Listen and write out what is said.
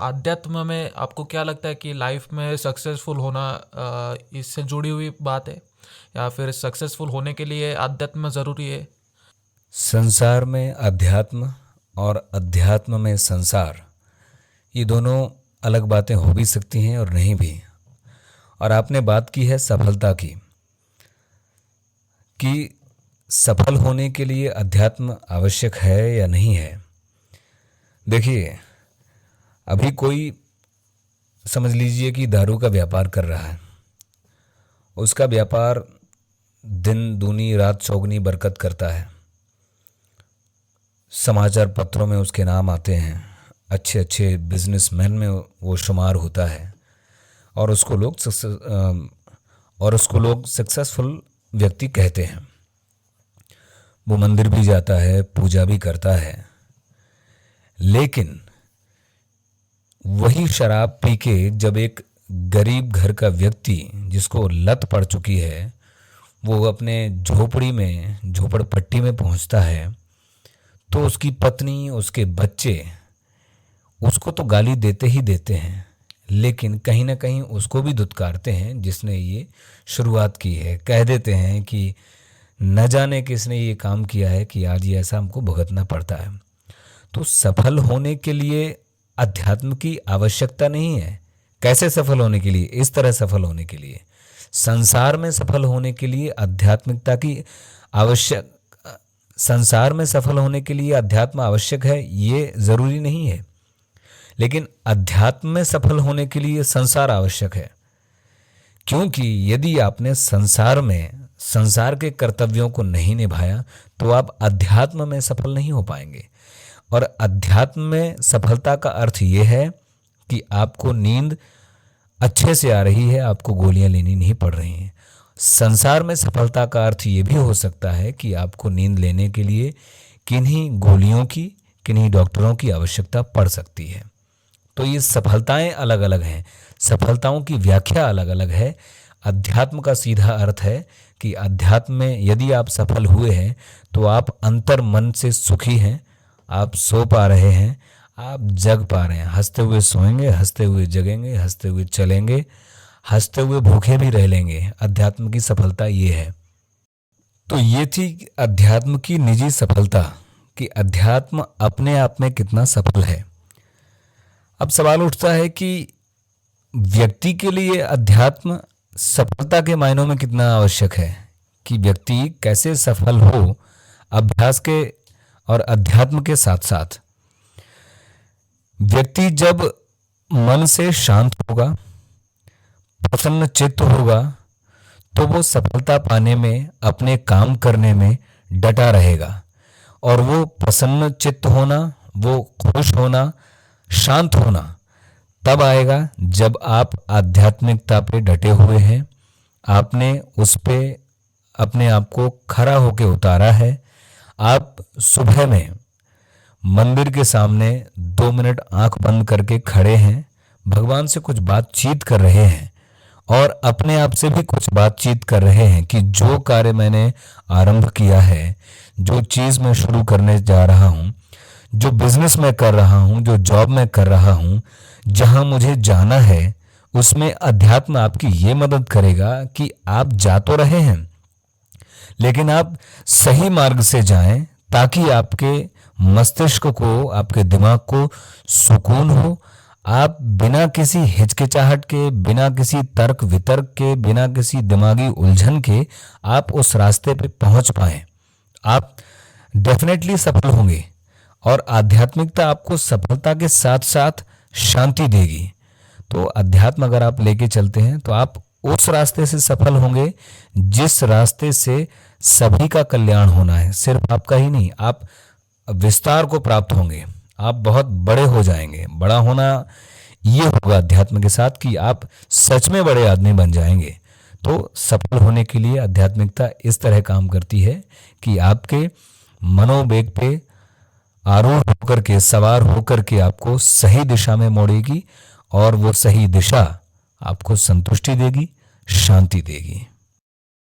आध्यात्म में आपको क्या लगता है कि लाइफ में सक्सेसफुल होना इससे जुड़ी हुई बात है, या फिर सक्सेसफुल होने के लिए आध्यात्म ज़रूरी है? संसार में अध्यात्म और अध्यात्म में संसार, ये दोनों अलग बातें हो भी सकती हैं और नहीं भी। और आपने बात की है सफलता की, कि सफल होने के लिए अध्यात्म आवश्यक है या नहीं है। देखिए, अभी कोई समझ लीजिए कि दारू का व्यापार कर रहा है, उसका व्यापार दिन दूनी रात चौगनी बरकत करता है, समाचार पत्रों में उसके नाम आते हैं, अच्छे अच्छे बिजनेसमैन में वो शुमार होता है, और उसको लोग सक्सेसफुल व्यक्ति कहते हैं। वो मंदिर भी जाता है, पूजा भी करता है, लेकिन वही शराब पी के जब एक गरीब घर का व्यक्ति जिसको लत पड़ चुकी है, वो अपने झोपड़पट्टी में पहुंचता है, तो उसकी पत्नी, उसके बच्चे उसको तो गाली देते ही देते हैं, लेकिन कहीं ना कहीं उसको भी धुतकारते हैं जिसने ये शुरुआत की है। कह देते हैं कि न जाने किसने ये काम किया है कि आज ये ऐसा हमको भुगतना पड़ता है। तो सफल होने के लिए अध्यात्म की आवश्यकता नहीं है। कैसे सफल होने के लिए? इस तरह सफल होने के लिए, संसार में सफल होने के लिए आध्यात्मिकता की आवश्यक संसार में सफल होने के लिए अध्यात्म आवश्यक है, ये ज़रूरी नहीं है। लेकिन अध्यात्म में सफल होने के लिए संसार आवश्यक है, क्योंकि यदि आपने संसार के कर्तव्यों को नहीं निभाया तो आप अध्यात्म में सफल नहीं हो पाएंगे। और अध्यात्म में सफलता का अर्थ ये है कि आपको नींद अच्छे से आ रही है, आपको गोलियां लेनी नहीं पड़ रही हैं। संसार में सफलता का अर्थ ये भी हो सकता है कि आपको नींद लेने के लिए किन्हीं गोलियों की, किन्हीं डॉक्टरों की आवश्यकता पड़ सकती है। तो ये सफलताएं अलग अलग हैं, सफलताओं की व्याख्या अलग अलग है। अध्यात्म का सीधा अर्थ है कि अध्यात्म में यदि आप सफल हुए हैं तो आप अंतर मन से सुखी हैं, आप सो पा रहे हैं, आप जग पा रहे हैं, हंसते हुए सोएंगे, हंसते हुए जगेंगे, हंसते हुए चलेंगे, हंसते हुए भूखे भी रह लेंगे। अध्यात्म की सफलता ये है। तो ये थी अध्यात्म की निजी सफलता, कि अध्यात्म अपने आप में कितना सफल है। अब सवाल उठता है कि व्यक्ति के लिए अध्यात्म सफलता के मायनों में कितना आवश्यक है, कि व्यक्ति कैसे सफल हो अभ्यास के और अध्यात्म के साथ साथ। व्यक्ति जब मन से शांत होगा, प्रसन्न चित्त होगा, तो वो सफलता पाने में, अपने काम करने में डटा रहेगा। और वो प्रसन्न चित्त होना, वो खुश होना, शांत होना तब आएगा जब आप आध्यात्मिकता पे डटे हुए हैं, आपने उस पे अपने आप को खड़ा होके उतारा है। आप सुबह में मंदिर के सामने 2 मिनट आंख बंद करके खड़े हैं, भगवान से कुछ बातचीत कर रहे हैं और अपने आप से भी कुछ बातचीत कर रहे हैं कि जो कार्य मैंने आरंभ किया है, जो चीज़ मैं शुरू करने जा रहा हूँ, जो बिजनेस में कर रहा हूँ, जो जॉब में कर रहा हूँ, जहाँ मुझे जाना है, उसमें अध्यात्म आपकी ये मदद करेगा कि आप जा तो रहे हैं, लेकिन आप सही मार्ग से जाएं, ताकि आपके मस्तिष्क को, आपके दिमाग को सुकून हो। आप बिना किसी हिचकिचाहट के, बिना किसी तर्क वितर्क के, बिना किसी दिमागी उलझन के आप उस रास्ते पे पहुंच पाएं। आप डेफिनेटली सफल होंगे। और आध्यात्मिकता आपको सफलता के साथ साथ शांति देगी। तो अध्यात्म अगर आप लेके चलते हैं तो आप उस रास्ते से सफल होंगे जिस रास्ते से सभी का कल्याण होना है, सिर्फ आपका ही नहीं। आप विस्तार को प्राप्त होंगे, आप बहुत बड़े हो जाएंगे। बड़ा होना ये होगा अध्यात्म के साथ कि आप सच में बड़े आदमी बन जाएंगे। तो सफल होने के लिए आध्यात्मिकता इस तरह काम करती है कि आपके मनोवेग पे आरूढ़ होकर के, सवार होकर के आपको सही दिशा में मोड़ेगी, और वो सही दिशा आपको संतुष्टि देगी, शांति देगी।